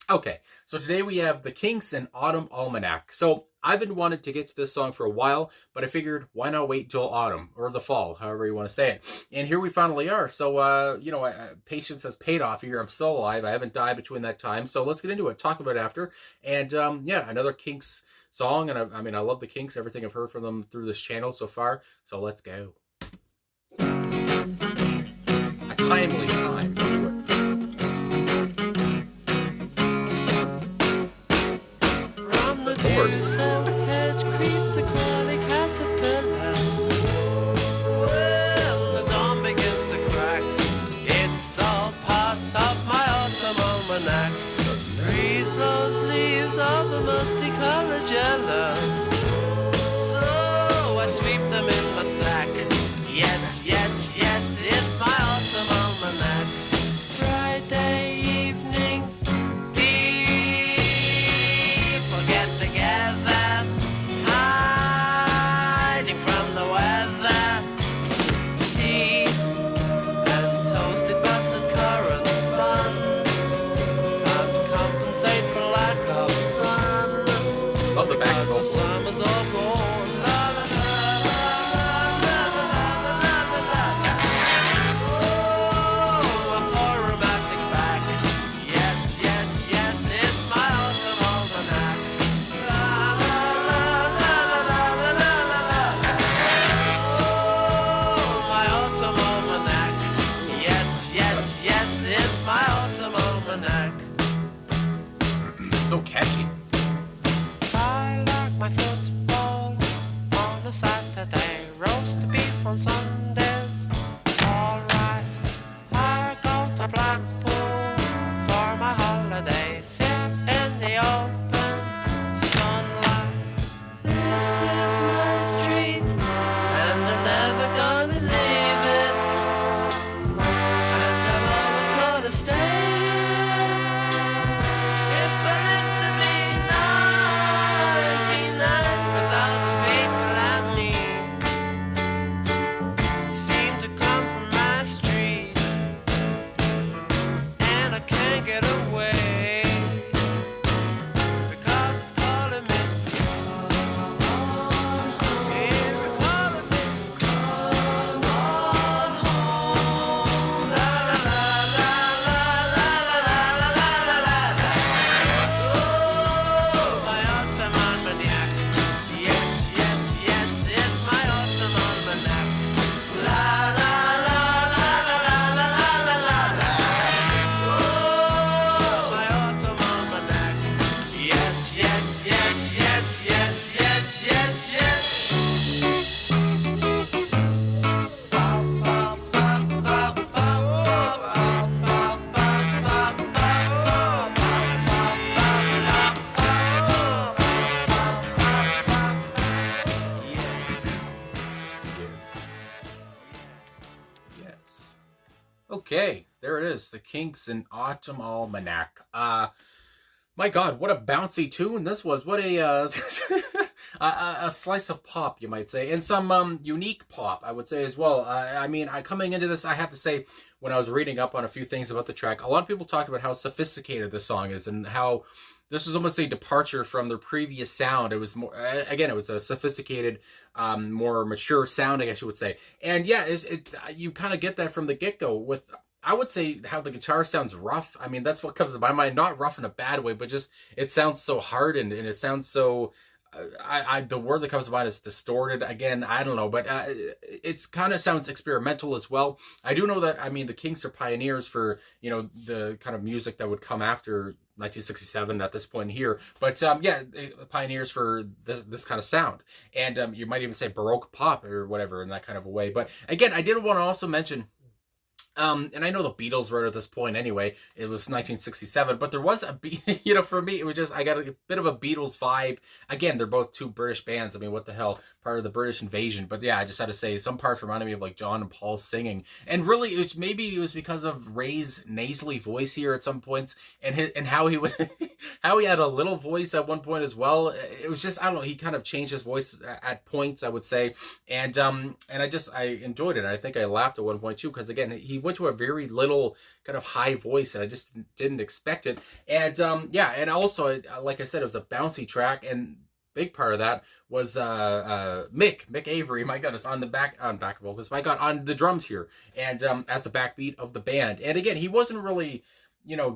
Okay, so today we have the Kinks and Autumn Almanac. So I've been wanting to get to this song for a while, but I figured why not wait till autumn or the fall, however you want to say it. And here we finally are. So, patience has paid off here. I'm still alive. I haven't died between that time. So let's get into it. Talk about it after. And yeah, another Kinks song. And I mean, I love the Kinks. Everything I've heard from them through this channel so far. So let's go. A timely time. So hedge creeps a crawly caterpillar. Well, the dawn begins to crack. It's all part of my autumn almanac. Breeze blows leaves of a musty colored yellow. So I sweep them in my sack. Yes, yes, yes, it's my autumn almanac. Friday evenings, people get together, hiding from the weather. Tea and toasted buttered currant buns can't compensate for lack of sun. Love the back Cause the summer's all gone. La, la, la, la, la, la, la, la, la, la. Oh, a poor romantic back. Yes, yes, yes, it's my autumn almanac. La, la, la, la, la, la, la, la, la, la. Oh, my autumn almanac. Yes, yes, yes, it's my autumn almanac. So catchy. I like my football on a Saturday, roast beef on Sundays. Alright, I go to Blackpool for my holiday, sit in the open sunlight. This is my street, and I'm never gonna leave it, and I'm always gonna stay. If I live to be 99, 'cause all the people I meet seem to come from my street, and I can't get away because it's calling me. Here it's calling me. La la la la la la la la la la la la. Oh, my autumn almanac. Yes, yes, yes, it's my autumn almanac. La la la la la la la la la la. Oh, my autumn almanac. Yes, yes, yes, yes, yes, yes, yes, yes. Yes. Okay, there it is. The Kinks and Autumn Almanac. My God, what a bouncy tune this was. What a a slice of pop, you might say, and some unique pop, I would say as well. I mean, coming into this, I have to say, when I was reading up on a few things about the track, a lot of people talked about how sophisticated this song is and how this was almost a departure from their previous sound. It was more, again, it was a sophisticated, more mature sound, I guess you would say. And yeah, you kind of get that from the get-go with, I would say, how the guitar sounds rough. I mean, that's what comes to my mind. Not rough in a bad way, but just it sounds so hardened and it sounds so. The word that comes to mind is distorted. Again, I don't know, but it's kind of sounds experimental as well. I do know that, I mean, the Kinks are pioneers for, the kind of music that would come after 1967 at this point here. But yeah, pioneers for this kind of sound. And you might even say Baroque pop or whatever in that kind of a way. But again, I did want to also mention, and I know the Beatles were at this point anyway. It was 1967, but there was for me, it was just, I got a bit of a Beatles vibe. Again, they're both two British bands. I mean, what the hell, part of the British invasion. But yeah, I just had to say, some parts reminded me of like John and Paul singing. And really, maybe it was because of Ray's nasally voice here at some points, and how he would how he had a little voice at one point as well. It was just, I don't know, he kind of changed his voice at points, I would say. And I enjoyed it. I think I laughed at one point too, because again, he went to a very little kind of high voice, and I just didn't expect it. And yeah, and also, like I said, it was a bouncy track, and big part of that was Mick Avery, my goodness, on back vocals, my god, on the drums here, and as the backbeat of the band. And again, he wasn't really,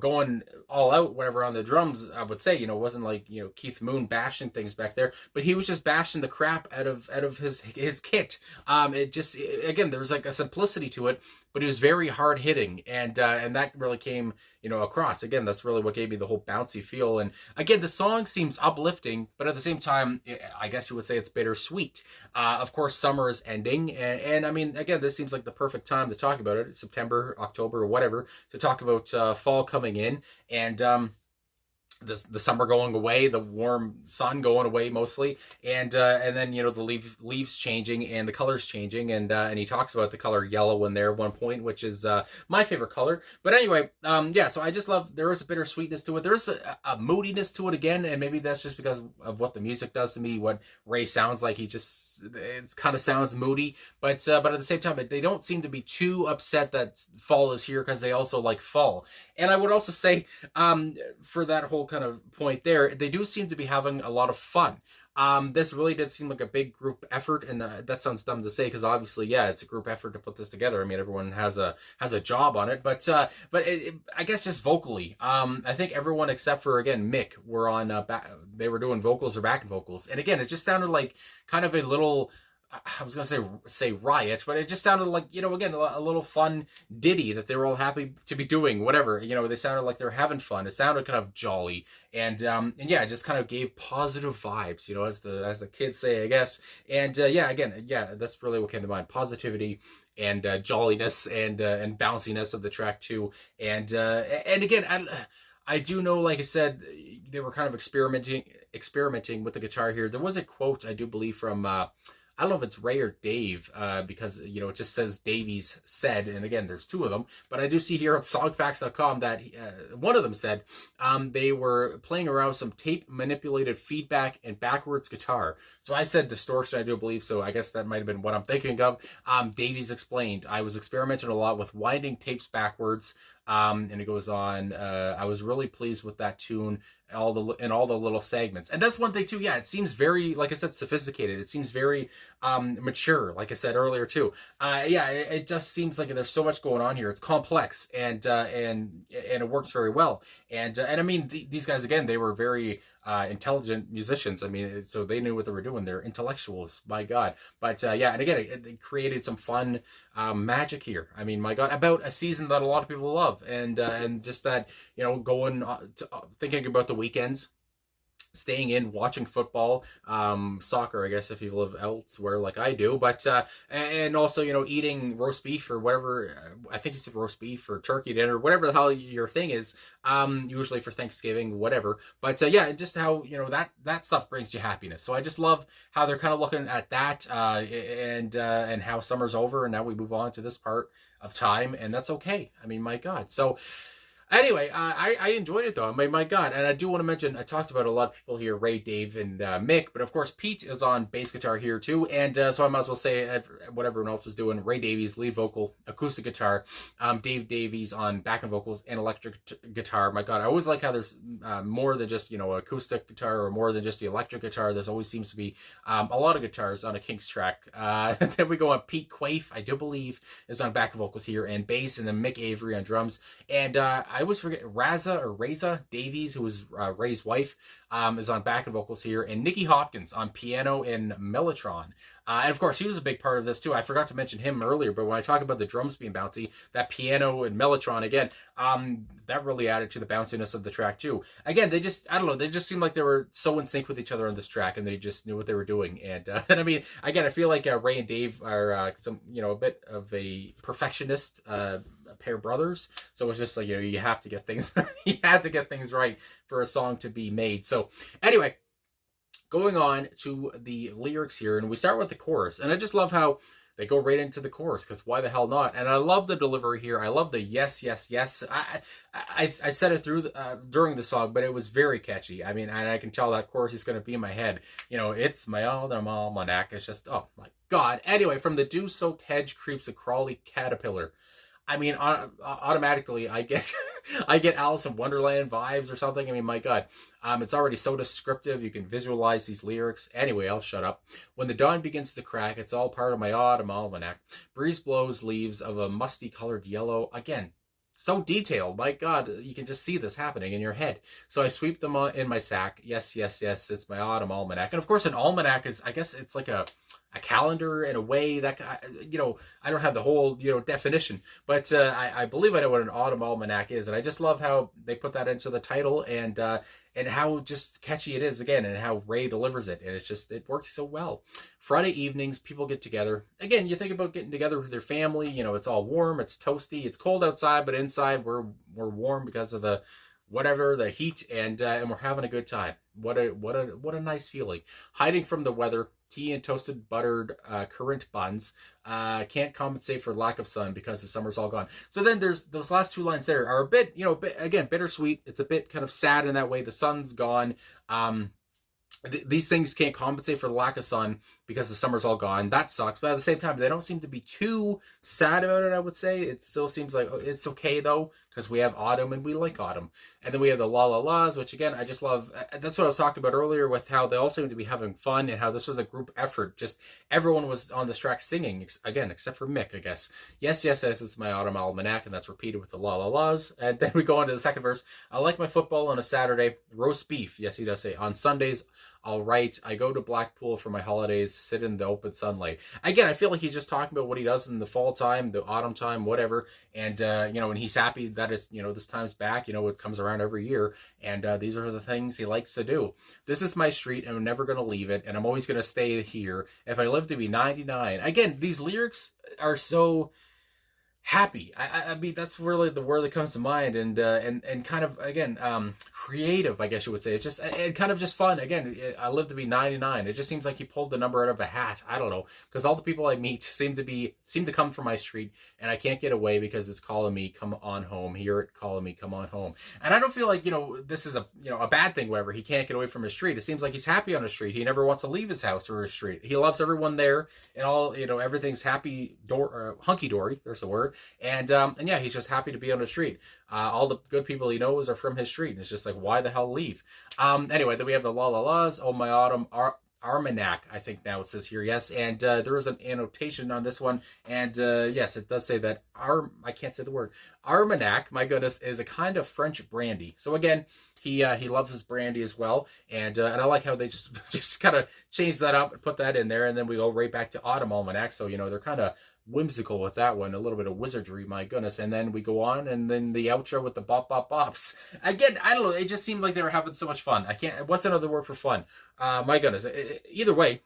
going all out whatever on the drums, I would say. It wasn't like, Keith Moon bashing things back there, but he was just bashing the crap out of his kit. Again, there was like a simplicity to it, but it was very hard hitting, and that really came, across. Again, that's really what gave me the whole bouncy feel. And again, the song seems uplifting, but at the same time, I guess you would say it's bittersweet. Of course, summer is ending, and I mean, again, this seems like the perfect time to talk about it. September, October, or whatever, to talk about fall coming in, and the summer going away, the warm sun going away mostly, and then the leaves changing and the colors changing, and he talks about the color yellow in there at one point, which is my favorite color. But anyway, yeah, so I just love, there is a bittersweetness to it. There is a moodiness to it again, and maybe that's just because of what the music does to me. What Ray sounds like, it kind of sounds moody, but at the same time, they don't seem to be too upset that fall is here, because they also like fall. And I would also say, for that whole kind of point there, they do seem to be having a lot of fun. This really did seem like a big group effort, and that sounds dumb to say, because obviously, yeah, it's a group effort to put this together. I mean, everyone has a job on it, but I guess just vocally, I think everyone except for, again, Mick were on they were doing vocals or backing vocals, and again, it just sounded like kind of a little, I was gonna say riot, but it just sounded like, again, a little fun ditty that they were all happy to be doing, whatever. They sounded like they were having fun. It sounded kind of jolly, and yeah, it just kind of gave positive vibes, as the kids say, I guess. And yeah, again, yeah, that's really what came to mind: positivity and jolliness and bounciness of the track too. And again, I do know, like I said, they were kind of experimenting with the guitar here. There was a quote, I do believe, from I don't know if it's Ray or Dave, because, it just says Davies said, and again, there's two of them, but I do see here on songfacts.com that one of them said they were playing around with some tape-manipulated feedback and backwards guitar. So I said distortion, I do believe, so I guess that might have been what I'm thinking of. Davies explained, I was experimenting a lot with winding tapes backwards, and it goes on, I was really pleased with that tune, all the little segments. And that's one thing too, yeah, it seems very, like I said, sophisticated. It seems very mature, like I said earlier too. Yeah, it just seems like there's so much going on here. It's complex, and it works very well. And I mean, these guys, again, they were very intelligent musicians. I mean, so they knew what they were doing. They're intellectuals, my God. But yeah, and again, it created some fun magic here. I mean, my God, about a season that a lot of people love, and just that, going thinking about the weekends, staying in, watching football, soccer, I guess, if you live elsewhere like I do, but and also, eating roast beef or whatever. I think it's roast beef or turkey dinner, whatever the hell your thing is, usually for Thanksgiving, whatever. But yeah, just how, that stuff brings you happiness. So I just love how they're kind of looking at that, and how summer's over, and now we move on to this part of time, and that's okay. I mean, my God. So anyway, I enjoyed it though. I mean, my God. And I do want to mention, I talked about a lot of people here, Ray, Dave, and Mick, but of course Pete is on bass guitar here too. And so I might as well say what everyone else was doing. Ray Davies, lead vocal, acoustic guitar. Dave Davies on backing vocals and electric guitar. My God, I always like how there's more than just, acoustic guitar, or more than just the electric guitar. There's always seems to be a lot of guitars on a Kinks track. Then we go on Pete Quaife, I do believe, is on backing vocals here and bass, and then Mick Avery on drums. And I always forget, Raza Davies, who was Ray's wife, is on backing vocals here, and Nicky Hopkins on piano and mellotron. And of course, he was a big part of this too. I forgot to mention him earlier, but when I talk about the drums being bouncy, that piano and mellotron, again, that really added to the bounciness of the track too. Again, they just, I don't know, they just seemed like they were so in sync with each other on this track, and they just knew what they were doing. And I mean, again, I feel like Ray and Dave are a bit of a perfectionist pair brothers, so it's just like, you have to get things you have to get things right for a song to be made. So anyway, going on to the lyrics here, and we start with the chorus, and I just love how they go right into the chorus, because why the hell not? And I love the delivery here. I love the yes, yes, yes. I said it through during the song, but it was very catchy. I mean, and I can tell that chorus is going to be in my head. You know, it's my autumn almanac. It's just, oh my God. Anyway, from the dew-soaked hedge creeps a crawly caterpillar. I mean, automatically, I get I get Alice in Wonderland vibes or something. I mean, my God, it's already so descriptive. You can visualize these lyrics. Anyway, I'll shut up. When the dawn begins to crack, it's all part of my autumn almanac. Breeze blows leaves of a musty-colored yellow. Again, so detailed. My God, you can just see this happening in your head. So I sweep them in my sack. Yes, yes, yes, it's my autumn almanac. And of course, an almanac is, I guess it's like a calendar in a way that, you know, I don't have the whole, you know, definition, but I believe I know what an autumn almanac is. And I just love how they put that into the title, and how just catchy it is again, and how Ray delivers it. And it's just, it works so well. Friday evenings, people get together. Again, you think about getting together with your family, you know, it's all warm, it's toasty, it's cold outside, but inside we're warm because of the heat, and we're having a good time. What a nice feeling. Hiding from the weather, tea and toasted buttered currant buns can't compensate for lack of sun because the summer's all gone. So then there's those last two lines there are a bit, you know, again, bittersweet. It's a bit kind of sad in that way. The sun's gone. These things can't compensate for the lack of sun because the summer's all gone. That sucks. But at the same time, they don't seem to be too sad about it, I would say. It still seems like it's okay, though, because we have autumn and we like autumn. And then we have the la la la's, which, again, I just love. That's what I was talking about earlier with how they all seem to be having fun and how this was a group effort. Just everyone was on this track singing, again, except for Mick, I guess. Yes, yes, yes, it's my autumn almanac, and that's repeated with the la la la's. And then we go on to the second verse. I like my football on a Saturday. Roast beef. Yes, he does say. On Sundays, all right, I go to Blackpool for my holidays, sit in the open sunlight. Again, I feel like he's just talking about what he does in the fall time, the autumn time, whatever. And, you know, and he's happy that it's, you know, this time's back, you know, it comes around every year. And these are the things he likes to do. This is my street, and I'm never going to leave it. And I'm always going to stay here if I live to be 99. Again, these lyrics are so happy. I mean, that's really the word that comes to mind, and kind of, again, creative, I guess you would say. It's just, and kind of just fun. Again, I live to be 99. It just seems like he pulled the number out of a hat. I don't know, because all the people I meet seem to come from my street, and I can't get away because it's calling me, come on home. Hear it calling me, come on home. And I don't feel like, you know, this is a bad thing, whatever. He can't get away from his street. It seems like he's happy on his street. He never wants to leave his house or his street. He loves everyone there, and all, you know, everything's hunky-dory. There's the word. And yeah, he's just happy to be on the street. All the good people he knows are from his street, and it's just like, why the hell leave? Anyway, then we have the la la la's. Oh, my autumn almanac, I think now it says here, yes. And there is an annotation on this one, and yes, it does say that I can't say the word. Almanac, my goodness, is a kind of French brandy. So again, he loves his brandy as well, and I like how they just kind of change that up and put that in there, and then we go right back to autumn almanac. So, you know, they're kind of whimsical with that one, a little bit of wizardry, my goodness. And then we go on, and then the outro with the bop bop bops. Again, I don't know, it just seemed like they were having so much fun. What's another word for fun? My goodness. Either way,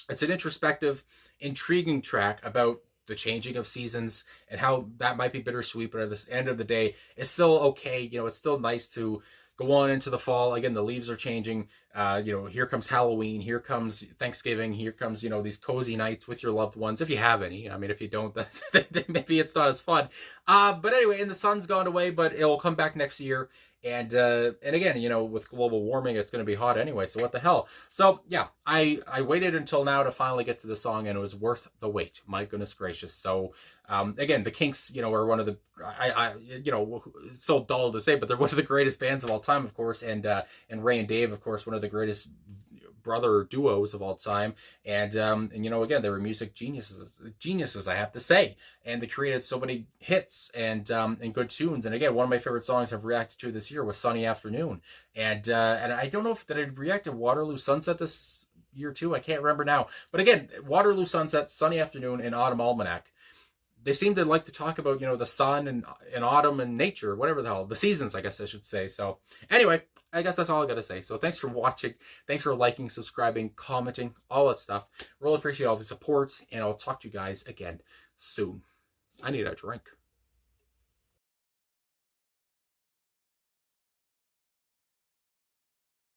it's an introspective, intriguing track about the changing of seasons and how that might be bittersweet, but at the end of the day, it's still okay. You know, it's still nice to go on into the fall. Again, the leaves are changing. You know, here comes Halloween, here comes Thanksgiving, here comes, you know, these cozy nights with your loved ones, if you have any. I mean, if you don't, then maybe it's not as fun. But anyway, and the sun's gone away, but it'll come back next year. And again, you know, with global warming, it's going to be hot anyway, so what the hell? So yeah, I waited until now to finally get to the song, and it was worth the wait. My goodness gracious. So again, the Kinks, you know, are one of the, you know, it's so dull to say, but they're one of the greatest bands of all time, of course, and Ray and Dave, of course, one of the greatest brother duos of all time, and you know, again, they were music geniuses, I have to say, and they created so many hits and good tunes. And again, one of my favorite songs I've reacted to this year was Sunny Afternoon, and I don't know if did I react to Waterloo Sunset this year too, I can't remember now, but again, Waterloo Sunset, Sunny Afternoon, and Autumn Almanac. They seem to like to talk about, you know, the sun and autumn and nature, whatever the hell, the seasons, I guess I should say. So anyway, I guess that's all I got to say. So thanks for watching. Thanks for liking, subscribing, commenting, all that stuff. Really appreciate all the support, and I'll talk to you guys again soon. I need a drink.